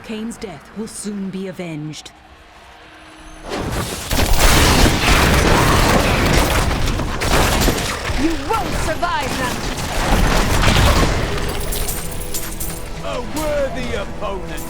Cain's death will soon be avenged. You won't survive them! A worthy opponent!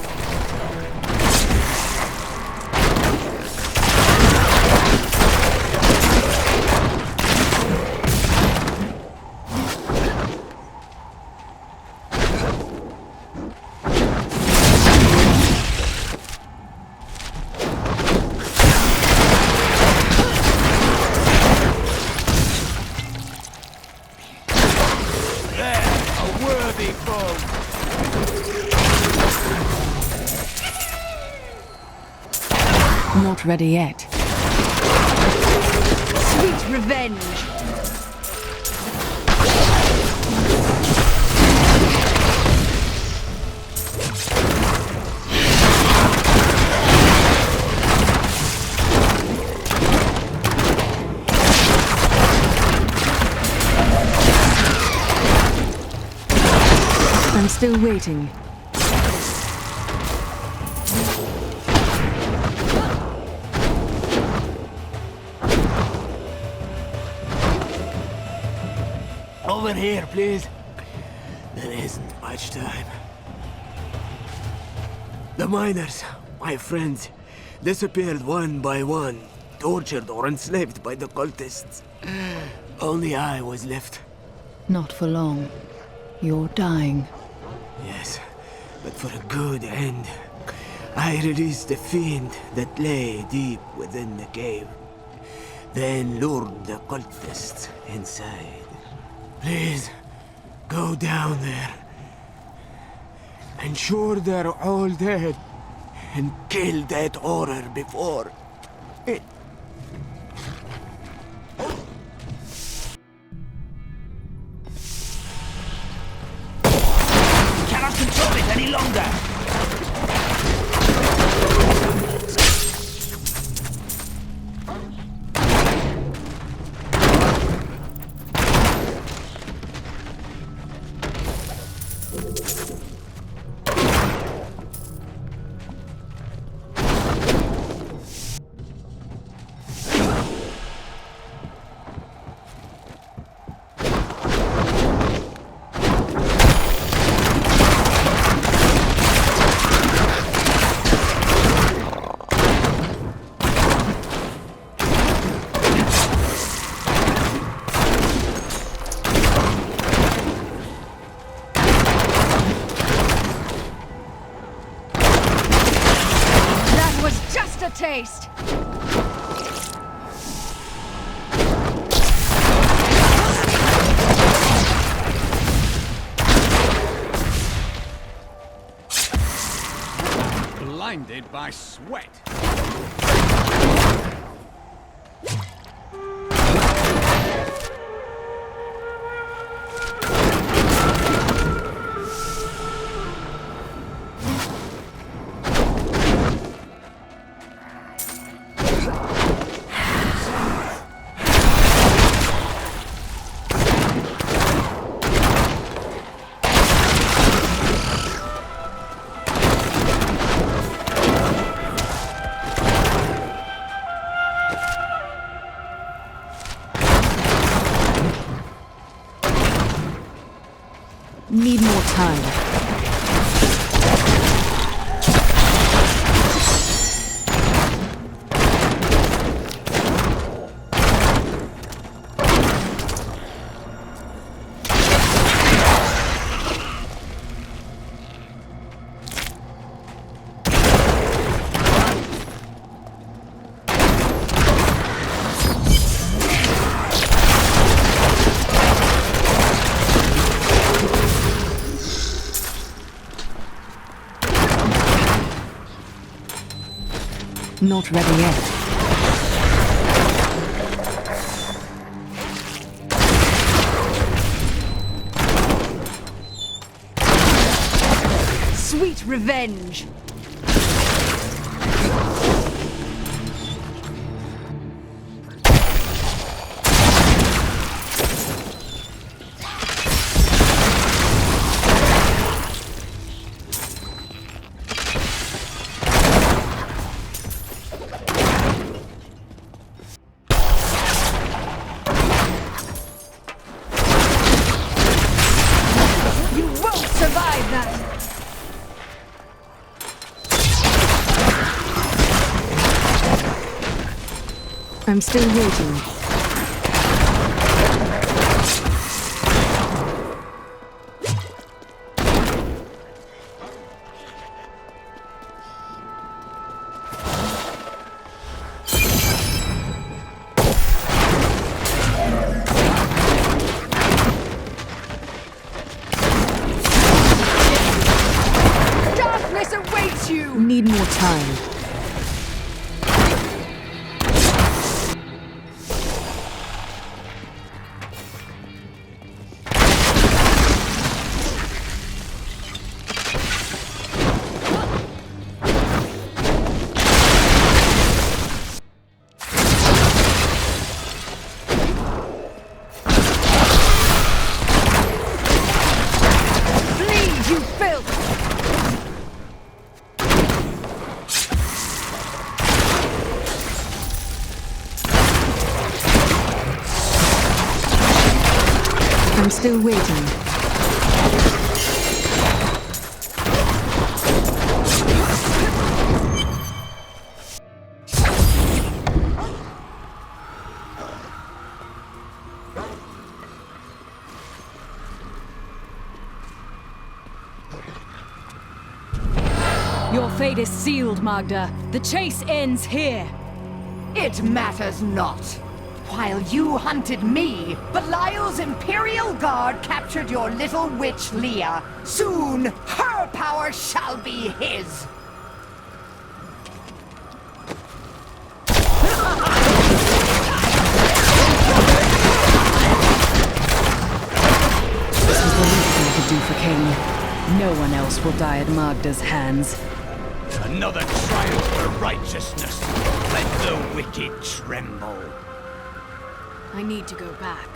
Not ready yet. Sweet revenge! I'm still waiting. Over here, please. There isn't much time. The miners, my friends, disappeared one by one, tortured or enslaved by the cultists. Only I was left. Not for long. You're dying. Yes, but for a good end. I released the fiend that lay deep within the cave, then lured the cultists inside. Please, go down there. Ensure they're all dead, and kill that horror before it... Cannot control it any longer! Taste. Blinded by sweat. Need more time. Not ready yet. Sweet revenge! I'm still waiting. Darkness awaits you! Need more time. Bleed, you filth! I'm still waiting. Your fate is sealed, Magda. The chase ends here. It matters not. While you hunted me, Belial's Imperial Guard captured your little witch Leah. Soon, her power shall be his. This was the least thing to do for King. No one else will die at Magda's hands. Another triumph for righteousness. Let the wicked tremble. I need to go back.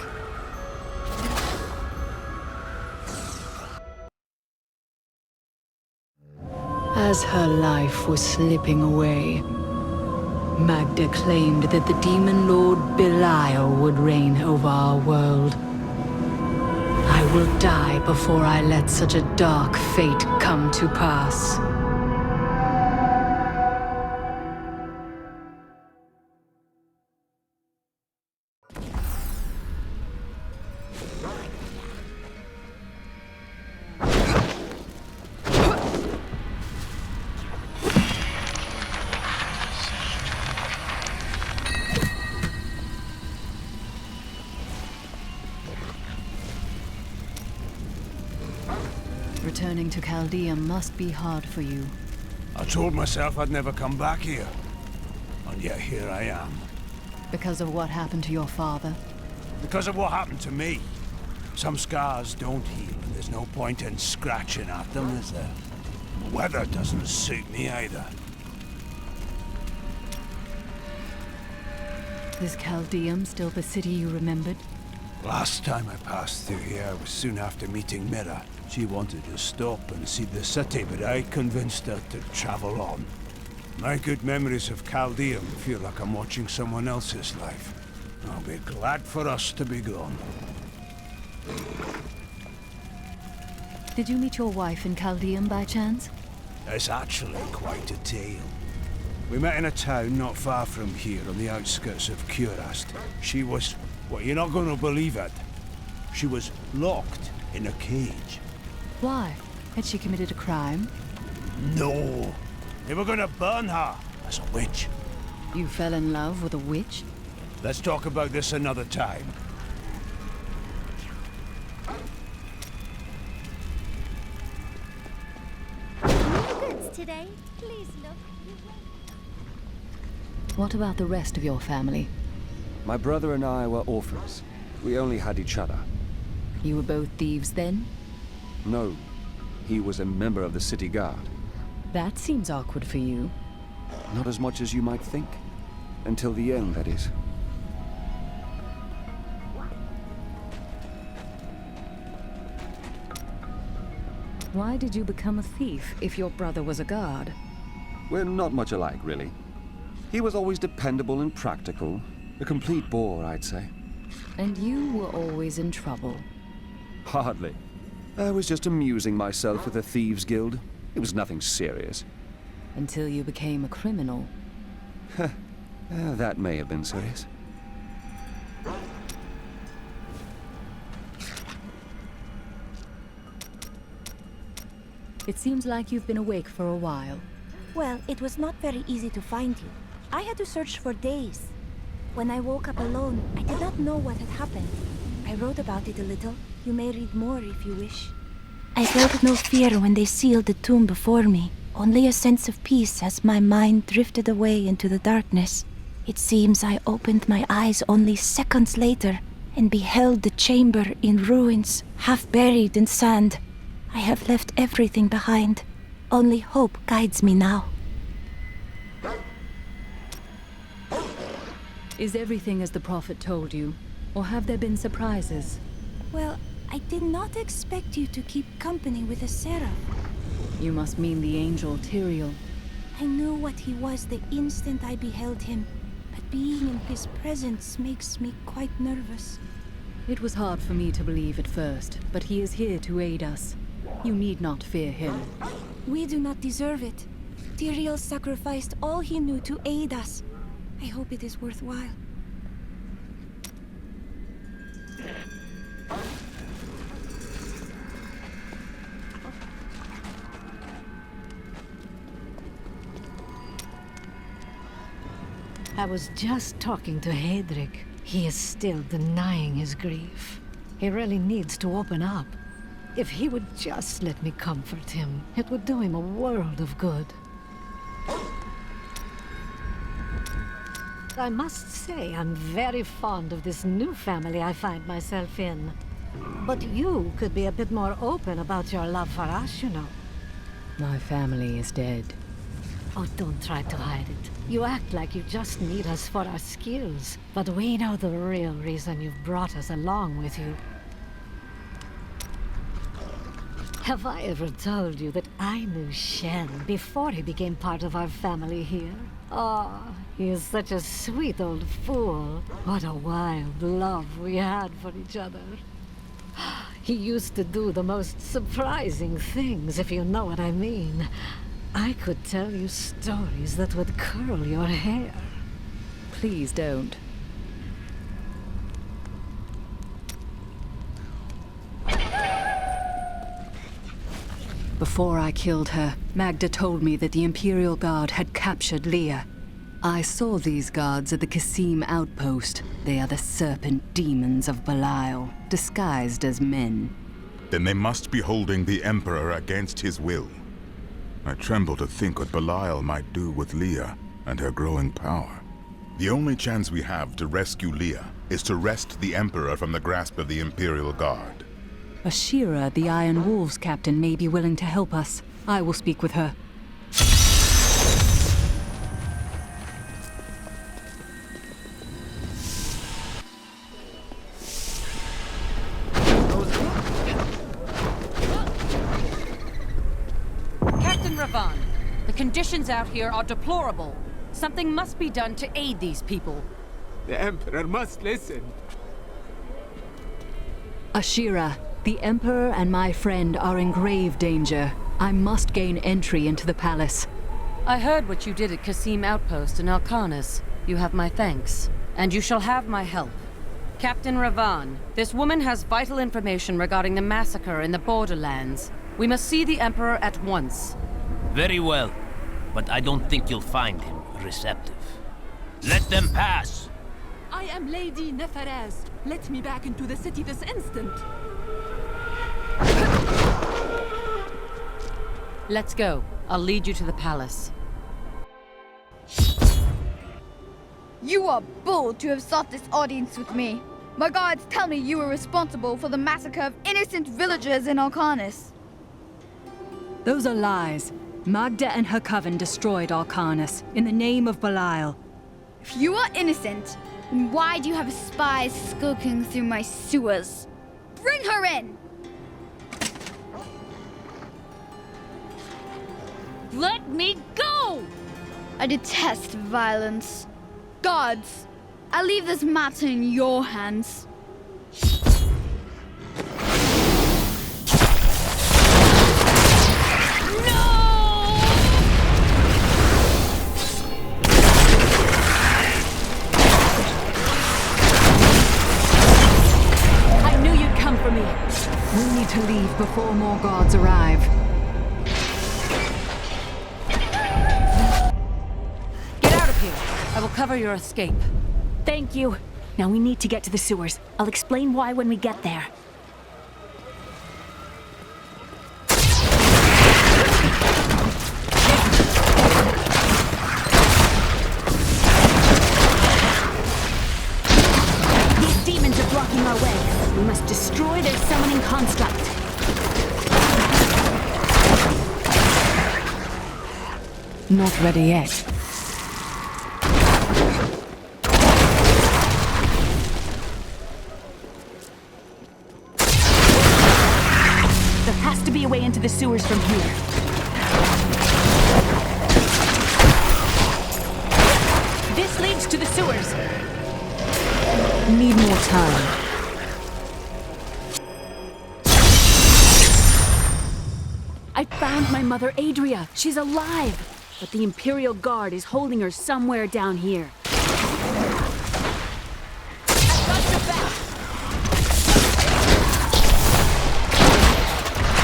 As her life was slipping away, Magda claimed that the demon lord Belial would reign over our world. I will die before I let such a dark fate come to pass. Returning to Chaldea must be hard for you. I told myself I'd never come back here. And yet here I am. Because of what happened to your father. Because of what happened to me. Some scars don't heal, and there's no point in scratching at them, is there? The weather doesn't suit me either. Is Chaldeum still the city you remembered? Last time I passed through here was soon after meeting Mira. She wanted to stop and see the city, but I convinced her to travel on. My good memories of Chaldeum feel like I'm watching someone else's life. I'll be glad for us to be gone. Did you meet your wife in Chaldeum by chance? It's actually quite a tale. We met in a town not far from here on the outskirts of Curast. She was... well, you're not going to believe it. She was locked in a cage. Why? Had she committed a crime? No. They were going to burn her as a witch. You fell in love with a witch? Let's talk about this another time. Goods today. Please look. What about the rest of your family? My brother and I were orphans. We only had each other. You were both thieves then? No, he was a member of the city guard. That seems awkward for you. Not as much as you might think. Until the end, that is. Why did you become a thief if your brother was a guard? We're not much alike, really. He was always dependable and practical. A complete bore, I'd say. And you were always in trouble. Hardly. I was just amusing myself with the Thieves' Guild. It was nothing serious. Until you became a criminal. That may have been serious. It seems like you've been awake for a while. Well, it was not very easy to find you. I had to search for days. When I woke up alone, I did not know what had happened. I wrote about it a little. You may read more if you wish. I felt no fear when they sealed the tomb before me, only a sense of peace as my mind drifted away into the darkness. It seems I opened my eyes only seconds later and beheld the chamber in ruins, half buried in sand. I have left everything behind. Only hope guides me now. Is everything as the Prophet told you? Or have there been surprises? Well, I did not expect you to keep company with a seraph. You must mean the angel Tyrael. I knew what he was the instant I beheld him, but being in his presence makes me quite nervous. It was hard for me to believe at first, but he is here to aid us. You need not fear him. We do not deserve it. Tyrael sacrificed all he knew to aid us. I hope it is worthwhile. I was just talking to Hedrick. He is still denying his grief. He really needs to open up. If he would just let me comfort him, it would do him a world of good. I must say, I'm very fond of this new family I find myself in. But you could be a bit more open about your love for us, you know. My family is dead. Oh, don't try to hide it. You act like you just need us for our skills. But we know the real reason you've brought us along with you. Have I ever told you that I knew Shen before he became part of our family here? Oh, he is such a sweet old fool. What a wild love we had for each other. He used to do the most surprising things, if you know what I mean. I could tell you stories that would curl your hair. Please don't. Before I killed her, Magda told me that the Imperial Guard had captured Leah. I saw these guards at the Kasim outpost. They are the serpent demons of Belial, disguised as men. Then they must be holding the Emperor against his will. I tremble to think what Belial might do with Leah and her growing power. The only chance we have to rescue Leah is to wrest the Emperor from the grasp of the Imperial Guard. Ashira, the Iron Wolves captain, may be willing to help us. I will speak with her. Captain Ravan, the conditions out here are deplorable. Something must be done to aid these people. The Emperor must listen. Ashira, the Emperor and my friend are in grave danger. I must gain entry into the palace. I heard what you did at Kasim Outpost in Alcanis. You have my thanks, and you shall have my help. Captain Ravan, this woman has vital information regarding the massacre in the Borderlands. We must see the Emperor at once. Very well, but I don't think you'll find him receptive. Let them pass! I am Lady Neferez. Let me back into the city this instant. Let's go. I'll lead you to the palace. You are bold to have sought this audience with me. My guards tell me you were responsible for the massacre of innocent villagers in Alcanis. Those are lies. Magda and her coven destroyed Alcanis in the name of Belial. If you are innocent, then why do you have spies skulking through my sewers? Bring her in! Let me go! I detest violence. Guards, I leave this matter in your hands. for me. We need to leave before more guards arrive. Get out of here. I will cover your escape. Thank you. Now we need to get to the sewers. I'll explain why when we get there. These demons are blocking our way. We must destroy their summoning construct. Not ready yet. There has to be a way into the sewers from here. This leads to the sewers. Need more time. I found my mother Adria. She's alive. But the Imperial Guard is holding her somewhere down here.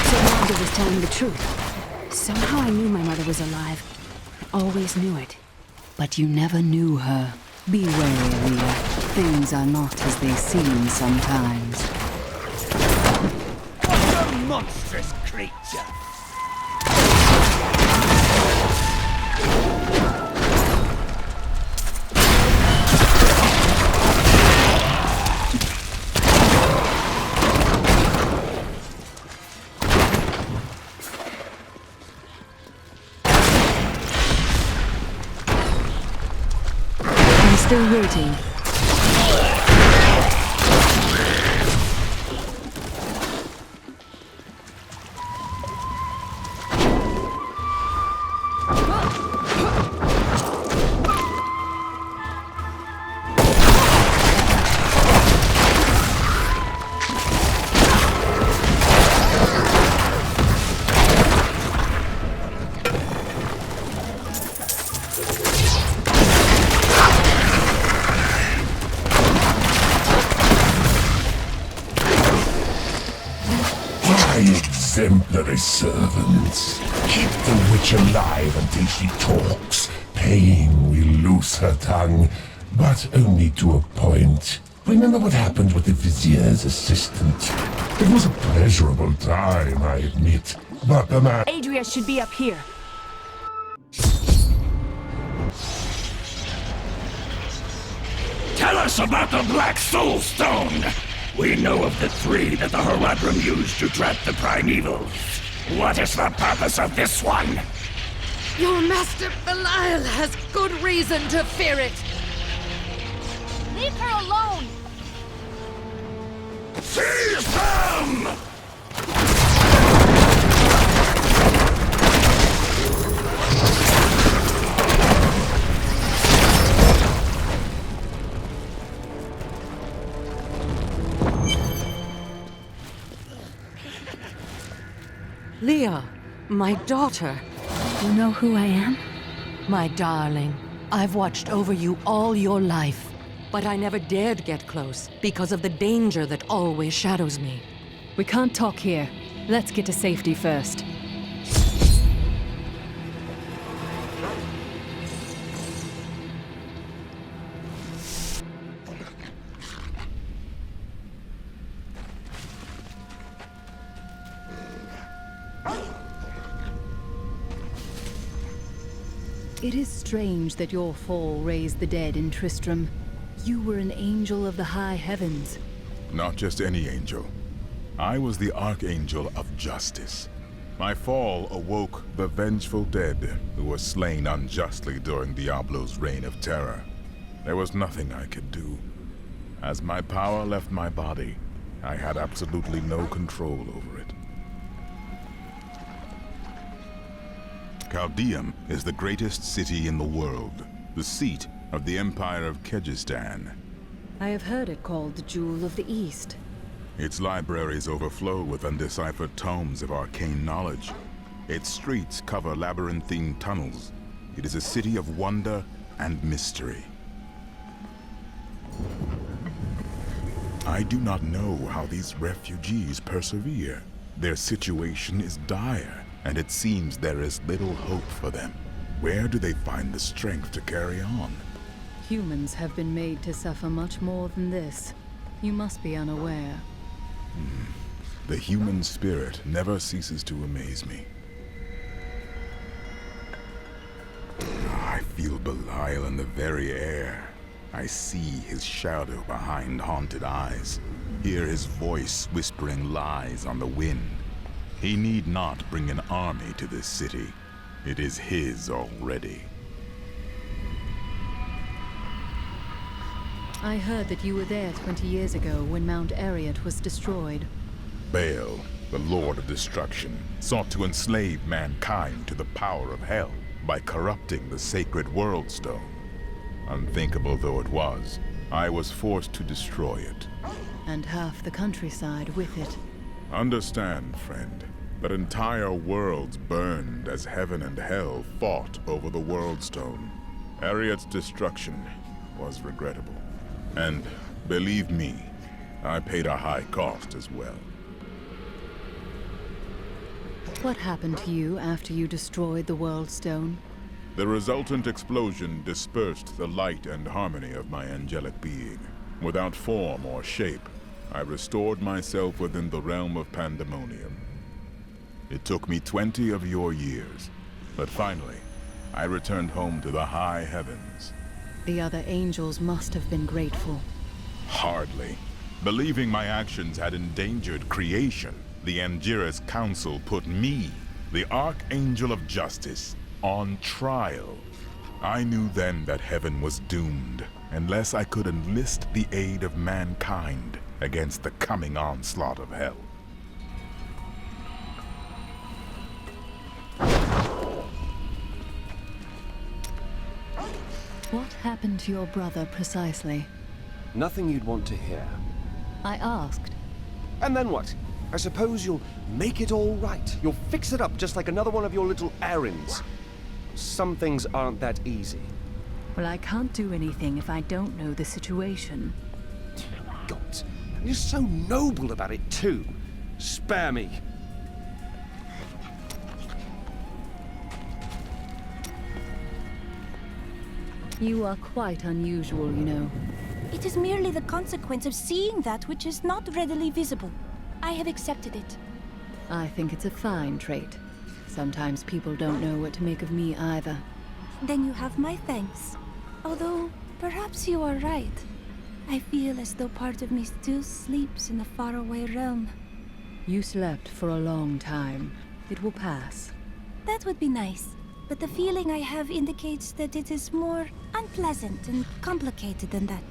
So Magda was telling the truth. Somehow I knew my mother was alive. I always knew it. But you never knew her. Be wary, Leah. Things are not as they seem sometimes. What a monstrous creature! I'm still waiting. Exemplary servants. Keep the witch alive until she talks. Pain will loose her tongue, but only to a point. Remember what happened with the Vizier's assistant? It was a pleasurable time, I admit, but the man... Adria should be up here. Tell us about the Black Soul Stone! We know of the three that the Horadrim used to trap the Primevals. What is the purpose of this one? Your master Belial has good reason to fear it. Leave her alone! Seize them! Leah, my daughter. You know who I am? My darling, I've watched over you all your life, but I never dared get close because of the danger that always shadows me. We can't talk here. Let's get to safety first. It is strange that your fall raised the dead in Tristram. You were an angel of the high heavens. Not just any angel. I was the Archangel of Justice. My fall awoke the vengeful dead who were slain unjustly during Diablo's reign of terror. There was nothing I could do. As my power left my body, I had absolutely no control over it. Caldeum is the greatest city in the world, the seat of the Empire of Kyrgyzstan. I have heard it called the Jewel of the East. Its libraries overflow with undeciphered tomes of arcane knowledge. Its streets cover labyrinthine tunnels. It is a city of wonder and mystery. I do not know how these refugees persevere. Their situation is dire, and it seems there is little hope for them. Where do they find the strength to carry on? Humans have been made to suffer much more than this. You must be unaware. The human spirit never ceases to amaze me. I feel Belial in the very air. I see his shadow behind haunted eyes, hear his voice whispering lies on the wind. He need not bring an army to this city. It is his already. I heard that you were there 20 years ago when Mount Ariat was destroyed. Baal, the Lord of Destruction, sought to enslave mankind to the power of hell by corrupting the sacred World Stone. Unthinkable though it was, I was forced to destroy it. And half the countryside with it. Understand, friend, that entire worlds burned as heaven and hell fought over the World Stone. Ariat's destruction was regrettable. And, believe me, I paid a high cost as well. What happened to you after you destroyed the World Stone? The resultant explosion dispersed the light and harmony of my angelic being. Without form or shape, I restored myself within the realm of pandemonium. It took me 20 of your years, but finally, I returned home to the high heavens. The other angels must have been grateful. Hardly. Believing my actions had endangered creation, the Angiras Council put me, the Archangel of Justice, on trial. I knew then that heaven was doomed, unless I could enlist the aid of mankind against the coming onslaught of hell. What happened to your brother precisely? Nothing you'd want to hear. I asked. And then what? I suppose you'll make it all right. You'll fix it up just like another one of your little errands. Some things aren't that easy. Well, I can't do anything if I don't know the situation. God, you're so noble about it too. Spare me. You are quite unusual, you know. It is merely the consequence of seeing that which is not readily visible. I have accepted it. I think it's a fine trait. Sometimes people don't know what to make of me either. Then you have my thanks. Although, perhaps you are right. I feel as though part of me still sleeps in a faraway realm. You slept for a long time. It will pass. That would be nice. But the feeling I have indicates that it is more unpleasant and complicated than that.